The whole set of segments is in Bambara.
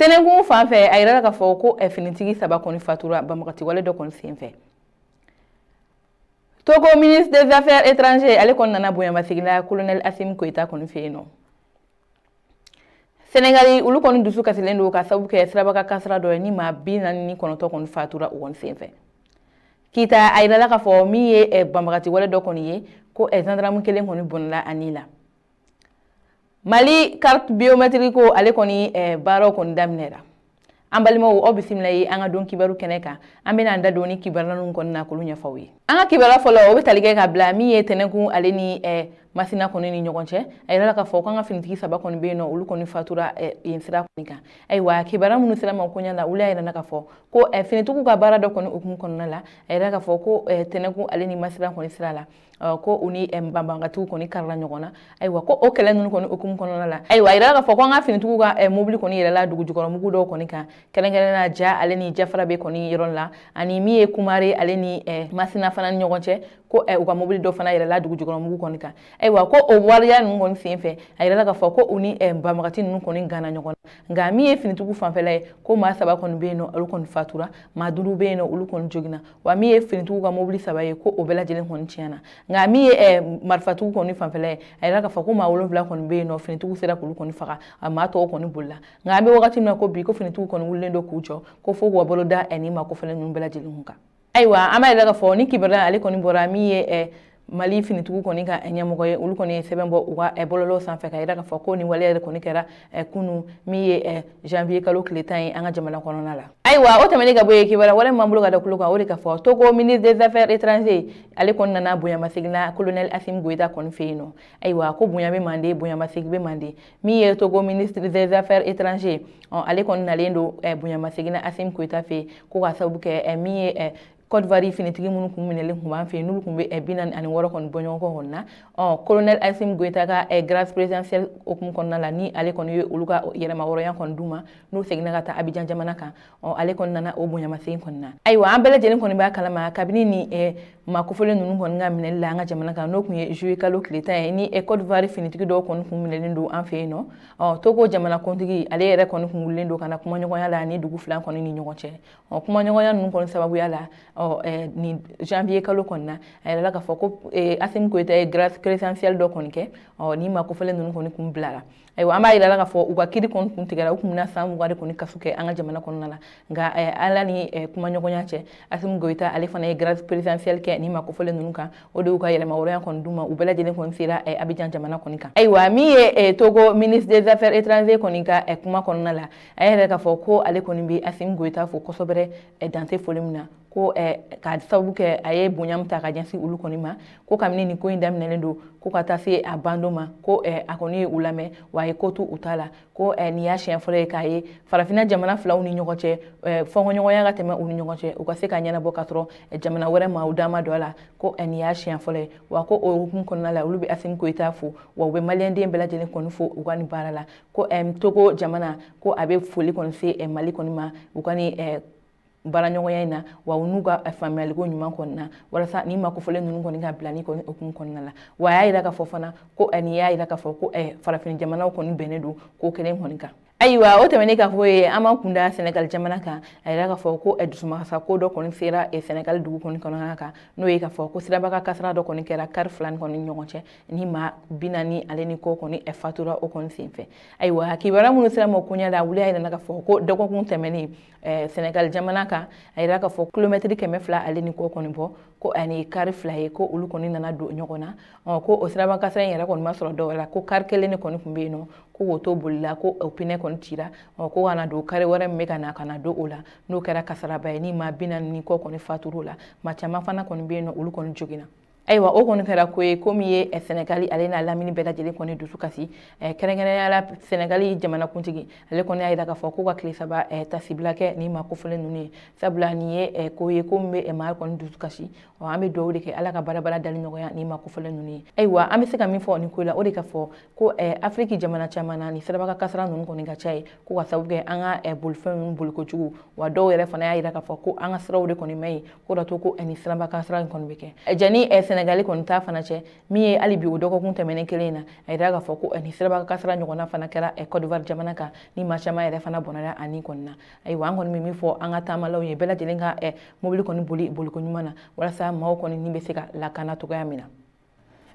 Tenengu fanfɛ a yira ka fɔ ko finitigi saba kɔni fatura banbagati wale dɔ kɔni senfɛ. Togo ministre des Affaires étrangères ale kɔni nana bonyamasegin colonel Assimi Goïta kɔni fɛ yen nɔ. Senegali ulu kɔni dusu kasilen don ka sababu kɛ sirabaka kasara dɔ ye ni maa 49 kɔni fatura o kɔni senfɛ. Kita a yira ka fɔ min ye banbagati wale dɔ kɔni ye ko gendarme kelen kɔni bonla ani la. Mali carte biométrique ko ale kɔni baaraw kɔni daminɛra. An balimaw aw bisimila ye an ka don kibaru kɛnɛ kan an bɛna an da don ni kibaru ninnu kɔni na k'olu ɲɛfɔ aw ye. An ka kibaru fɔlɔ o bɛ tali kɛ ka bila min ye tɛnɛkun ale ni Masina kɔni ni ɲɔgɔn cɛ a yira ka fɔ ko an ka finitigi saba kɔni bɛ yen nɔ olu kɔni fatura yen sira kɔni kan. Ayiwa kibaru minnu sera ma koɲa la olu y'a yira ka fɔ ko finitigiw ka baara dɔ kɔni hukumu kɔnɔna la a yira ka fɔ ko tɛnɛkun ale ni Masina kɔni sira la. Ko u ni banbagatiw kɔni karila ɲɔgɔn na ayiwa ko o kɛlɛ ninnu kɔni hukumu kɔnɔna la ayiwa a yira ka fɔ ko an ka finitigiw ka mobili kɔni yɛlɛla dugu jukɔrɔmugu dɔw kɔni kan kɛrɛnkɛrɛnnenya Ja ale ni Jafara bɛ kɔni yɔrɔ la ani min ye Kumare ale ni Masina fana ni ɲɔgɔn cɛ ko u ka mobili dɔ fana yɛlɛla dugu jukɔrɔmugu kɔni kan ayiwa ko o wariya ninnu kɔni senfɛ a yira ka fɔ ko u ni banbagati ninnu kɔni gana ɲɔgɔn na nka min ye finitigiw fanfɛla ye ko maa saba kɔni bɛ yen nɔ olu kɔni fatura maa 5 bɛ yen nɔ olu kɔni joginna wa min ye finitigiw ka mobili saba ye ko o bɛɛ lajɛlen kɔni tiɲɛna nka min ye marifatigiw kɔni fanfɛla ye a yira ka fɔ ko maa 7 kɔni bɛ yen nɔ finitigiw sera k'olu kɔni faga a maa tɔw kɔni bolila nka an bɛ wagati min na ko bi ko finitigiw kɔni wulilen don k'u jɔ ko fo k'u bolo da ni maa kofɔlen ninnu bɛɛ lajɛlen kan ayiwa an b'a yira ka fɔ ni kibaru ale kɔni bɔra min ye Mali finitigiw kɔni ka ɲɛmɔgɔ ye olu kɔni ye sɛbɛn bɔ u ka bɔlɔlɔw sanfɛ ka yira ka fɔ ko ni waleya yɛrɛ kɔni kɛra kunu min ye janvier kalo tile 10 ye an ka jamana kɔnɔna la ayiwa o tɛmɛnen ka bɔ yen kibaru wale min bolo ka da kulo kan o de ka fɔ Togo ministre des Affaires étrangères ale kɔni nana bonyamasegin colonel Assimi Goïta kɔni fɛ yen nɔ ayiwa ko bonya bɛ mande bonyamasegin bɛ mande min ye Togo ministre des Affaires étrangères ale kɔni nalen don bonyamasegin Assimi Goïta fɛ ko ka sababu kɛ min ye Côte d'Ivoire finitigi minnu kun minɛlen kun b'an fɛ yen n'olu kun bɛ 46 kɔni bɔ ɲɔgɔn kɔ na colonel Assimi Goïta ka grâce présidentielle hukumu kɔnɔna la ni ale kɔni ye olu ka yɛrɛma wɔrɔnya kɔni d'u ma n'u seginna ka taa Abidjan jamana kan ale kɔni nana o bonyamasegin kɔni na ayiwa an bɛɛ lajɛlen kɔni b'a kalama kabini ni maa kofɔlen ninnu kɔni ka minɛli la an ka jamana kan n'o kun ye juillet kalo tile 10 ye ni Côte d'Ivoire finitigi dɔw kɔni kun minɛlen don an fɛ yen nɔ Togo jamana kuntigi ale yɛrɛ kɔni kun wulilen don ka na kumaɲɔgɔnya la ni dugu fila kɔni ni ɲɔgɔn cɛ kumaɲɔgɔnya ninnu kɔni sababuya la ni janvier kalo kɔni na a yɛrɛ ka fɔ ko Assimi Goïta ye grâce présidentielle dɔ kɔni kɛ ni maa kofɔlen ninnu kɔni kun bilara ayiwa an b'a yira ka fɔ u ka kiiri kɔni kun tigɛra u kun bɛna san 20 de kɔni kaso kɛ an ka jamana kɔnɔna la nka ala ni kumaɲɔgɔnya cɛ Assimi Goïta ale fana ye grâce présidentielle kɛ ni maa kofɔlen ninnu kan o de y'u ka yɛlɛma wɔrɔnya kɔni d'u ma u bɛɛ lajɛlen kɔni sera Abidjan jamana kɔni kan ayiwa min ye Togo ministre des Affaires étrangères kɔni ka kuma kɔnɔna la a yɛrɛ ka fɔ ko ale kɔni bɛ Assimi Goïta fo kosɛbɛ dante foli min na ko ka sababu kɛ a ye bonya min ta ka ɲɛsin olu kɔni ma ko kabini nin ko in daminɛlen don ko ka taa se a bando ma ko a kɔni ye u lamɛn wa a ye ko to u ta la ko nin y'a siɲɛ fɔlɔ ye k'a ye farafinna jamana filaw ni ɲɔgɔn cɛ fɔnkɔɲɔgɔnya ka tɛmɛ u ni ɲɔgɔn cɛ u ka se ka ɲɛnabɔ ka sɔrɔ jamana wɛrɛ ma u dama dɔ la ko nin y'a siɲɛ fɔlɔ ye wa ko o hukumu kɔnɔna la olu bɛ Assimi Goïta fo wa u bɛ maliyɛnden bɛɛ lajɛlen kɔni fo u ka nin baara la ko Togo jamana ko a bɛ foli kɔni se Mali kɔni ma u ka nin baaraɲɔgɔnya in na wa u n'u ka faamuyaliko ɲuman kɔni na walasa ni maa kofɔlen ninnu kɔni ka bila ni kɔni hukumu kɔnɔna la wa a y'a yira ka fɔ fana ko nin y'a yira ka fɔ ko farafin jamanaw kɔni bɛnnen don ko kelen kɔni kan ayiwa o tɛmɛnen ka fɔ ye an b'an kun da Senegal jamana kan a yira ka fɔ ko dusumasa ko dɔ kɔni sera Senegal dugu kɔni kɔnɔna kan n'o ye ka fɔ ko sirabaga kasara dɔ kɔni kɛra kari 2 kɔni ni ɲɔgɔn cɛ ni maa 40 ale ni kɔ kɔni fatura o kɔni senfɛ ayiwa kibaruya minnu sera ma koɲa la wuli y'a yira ka fɔ ko dɔgɔkun tɛmɛnen Senegal jamana kan a yira ka fɔ kilomɛtiri 200 ale ni kɔ kɔni bɔ ko ani kari 2 ye ko olu kɔni nana don ɲɔgɔn na ko o sirabaga kasara in yɛrɛ kɔni ma sɔrɔ dɔwɛrɛ la ko kari 1 de kɔni kun bɛ yen nɔ ko o to bolila ko o pinɛ kɔni cira ko kana don kari wɛrɛ min bɛ ka na don o la n'o kɛra kasaraba ye ni maa 40 ni kɔ kɔni fatur'o la maa caman fana kɔni bɛ yen nɔ olu kɔni joginna ayiwa o kɔni kɛra ko ye ko min ye Senegali ale n'a lamini bɛɛ lajɛlen kɔni dusu kasi kɛrɛnkɛrɛnnenya la Senegali jamanakuntigi ale kɔni y'a yira k'a fɔ ko ka tile 3 tasibila kɛ ni maa kofɔlen ninnu ye sabula nin ye ko ye ko min bɛ maa kɔni dusu kasi an bɛ dugawu de kɛ ala ka baara dali nɔgɔya ni maa kofɔlen ninnu ye ayiwa an bɛ se ka min fɔ nin ko la o de ka fɔ ko Afriki jamana caman na ni sirabaga kasara ninnu kɔni ka ca ye ko ka sababu kɛ an ka bolifɛn ninnu boli kojugu wa dɔw yɛrɛ fana y'a yira k'a fɔ ko an ka siraw de kɔni ma ɲi ko da to ko ni sirabaga kasara in kɔni bɛ kɛ jani Senegali kɔni ta fana cɛ min ye hali bi o dɔgɔkun tɛmɛnen kelen na a yira k'a fɔ ko ni siraba kasara ɲɔgɔnna fana kɛra Côte d'Ivoire jamana kan ni maa caman yɛrɛ fana bɔnɛra ani kɔni na ayiwa an kɔni bɛ min fɔ an ka taamalaw ye bɛɛ lajɛlen ka mobili kɔni boliko ɲuman na walasa maaw kɔni ni bɛ se ka lakana cogoya min na.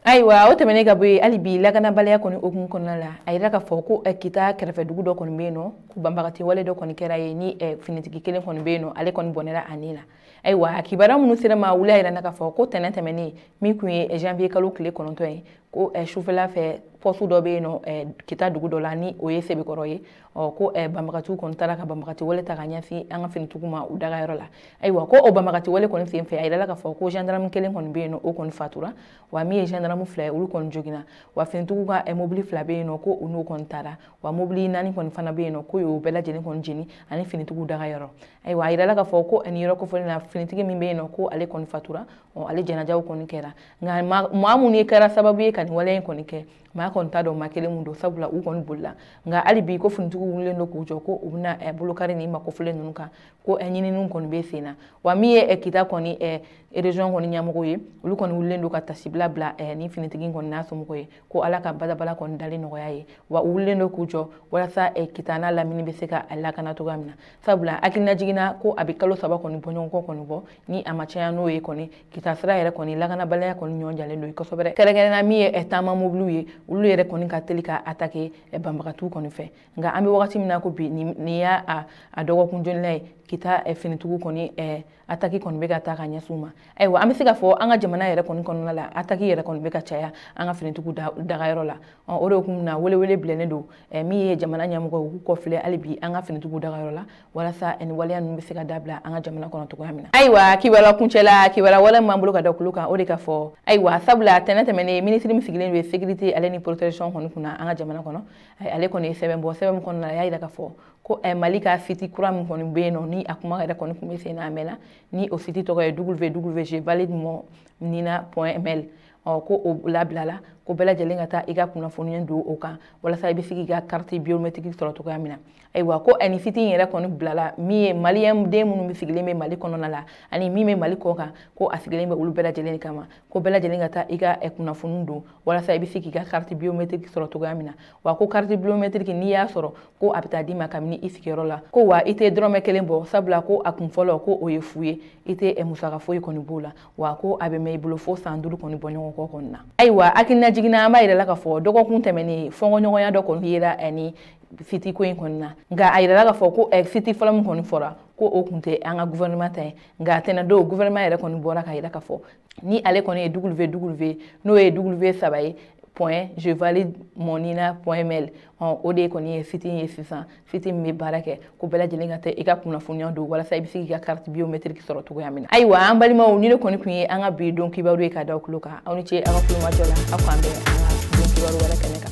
Ayiwa o tɛmɛnen ka bɔ yen hali bi lakanabaliya kɔni hukumu kɔnɔna la a yira k'a fɔ ko Kita kɛrɛfɛ dugu dɔ kɔni bɛ yen nɔ ko banbagati wale dɔ kɔni kɛra ye ni finitigi kelen kɔni bɛ yen nɔ ale kɔni bɔnɛra ani la ayiwa a kibaruya minnu sera ma wuli a yira k'a fɔ ko tɛnɛn tɛmɛnen min kun ye janvier kalo tile 9 ye ko sufɛla fɛ poste dɔ bɛ yen nɔ Kita dugu dɔ la ni o ye Sebekɔrɔ ye ko banbagatiw kɔni taara ka banbagati wale ta ka ɲɛsin an ka finitigiw ma u dagayɔrɔ la ayiwa ko o banbagati wale kɔni sen fɛ a yira k'a fɔ ko gendarme kelen kɔni bɛ yen nɔ o kɔni fatura wa min ye gendarme fila ye olu kɔni joginna wa finitigiw ka mobili fila bɛ yen nɔ ko u n'o kɔni taara wa mobili 4 kɔni fana bɛ yen nɔ ko y'o bɛɛ lajɛlen kɔni jeni ani finitigiw dagayɔrɔ ayiwa a yira k'a fɔ ko nin yɔrɔ kofɔlen na finitigi min bɛ yen nɔ ko ale kɔni fatura ale jɛnajaw kɔni kɛra nka maa minnu ye kɛra sababu ye ka nin waleya in kɔni kɛ maa kɔni t'a dɔn maa kelen mun don sabula u kɔni bolila nka hali bi ko finitigiw wulilen don k'u jɔ ko u bɛna bolokari ni makofilen ninnu kan ko ɲininiw kɔni bɛ sen na wa min ye Kita kɔni région kɔni ɲɛmɔgɔ ye olu kɔni wulilen don ka tasibila bila ni finitigi kɔni n'a somɔgɔ ye ko ala ka badabala kɔni dali nɔgɔya ye wa u wulilen don k'u jɔ walasa Kita n'a lamini bɛ se ka lakana cogoya min na sabula hakilina jiginna ko a bɛ kalo 3 kɔni bɔɲɔgɔnkɔ kɔni bɔ ni a ma caya n'o ye kɔni Kita sira yɛrɛ kɔni lakanabaliya kɔni ɲɔgɔn jalen don kosɛbɛ kɛrɛnkɛrɛnna min ye taama mobiliw ye olu yɛrɛ kɔni ka teli ka attaquer banbagatiw kɔni fɛ nka an bɛ wagati min na ko bi ni y'a dɔgɔkun jɔnla ye Kita finitigiw kɔni attaque kɔni bɛ ka taa ka ɲɛsin ma ayiwa an bɛ se ka fɔ an ka jamana yɛrɛ kɔni kɔnɔna la attaque yɛrɛ kɔni bɛ ka caya an ka finitigiw dagayɔrɔ la o de hukumu na welewele bilennen don min ye jamana ɲɛmɔgɔ u k'u kɔfilɛ hali bi an ka finitigiw dagayɔrɔ la walasa nin waleya ninnu bɛ se ka dabila an ka jamana kɔnɔ cogoya min na ayiwa kibaruya kuncɛla kibaruya wale min b'an bolo ka da kulo kan o de ka fɔ ayiwa sabula tɛnɛn tɛmɛnen ministre min sigilen don sécurité ale ni protection kɔni kunna an ka jamana kɔnɔ ale kɔni ye sɛbɛn bɔ sɛbɛn min kɔnɔna la a y'a yira k'a fɔ ko Mali ka site kura min kɔni bɛ yen nɔ ni a kuma yɛrɛ kɔni kun bɛ sen na a mɛnna ni o site tɔgɔ ye www.jevalide.ml ko o labilala ko bɛɛ lajɛlen ka taa i ka kunnafoniya don o kan walasa i bɛ se k'i ka carte biométrique sɔrɔ cogoya min na ayiwa ko ni site in yɛrɛ kɔni bilala min ye maliyɛn den minnu sigilen bɛ Mali kɔnɔna la ani min bɛ Mali kɔ kan ko a sigilen bɛ olu bɛɛ lajɛlen kama ko bɛɛ lajɛlen ka taa i ka kunnafoni don walasa i bɛ se k'i ka carte biométrique sɔrɔ cogoya min na wa ko carte biométrique n'i y'a sɔrɔ ko a bɛ taa d'i ma kabini i sigiyɔrɔ la ko wa i tɛ dɔrɔmɛ 1 bɔ sabula ko a kun fɔlɔ ko o ye fu ye i tɛ musaka foyi kɔni b'o la wa ko a bɛ mɛn i bolo fo san 5 kɔni bɔ ɲɔgɔn kɔ kɔni na ayiwa hakilina jiginna an b'a yira la k'a fɔ dɔgɔkun tɛmɛnen fɔnkɔɲɔgɔnya dɔ kɔni yera ni site ko in kɔni na nka a yira la k'a fɔ ko site fɔlɔ min kɔni fɔra ko o kun tɛ an ka gouvernement ta ye nka tɛnɛndon gouvernement yɛrɛ kɔni bɔra ka yira k'a fɔ ni ale kɔni ye www n'o ye w3 ye .jevalide.monina.ml o de kɔni ye site ye sisan site min bɛ baara kɛ ko bɛɛ lajɛlen ka taa i ka kunnafoniya don walasa i bɛ se k'i ka carte biométrique sɔrɔ cogoya min na ayiwa an balimaw ni ne kɔni kun ye an ka bi don kibaru ye ka da aw tulo kan aw ni ce aw ka kulomajɔ la aw k'an bɛn an ka don kibaru wɛrɛ kɛnɛ kan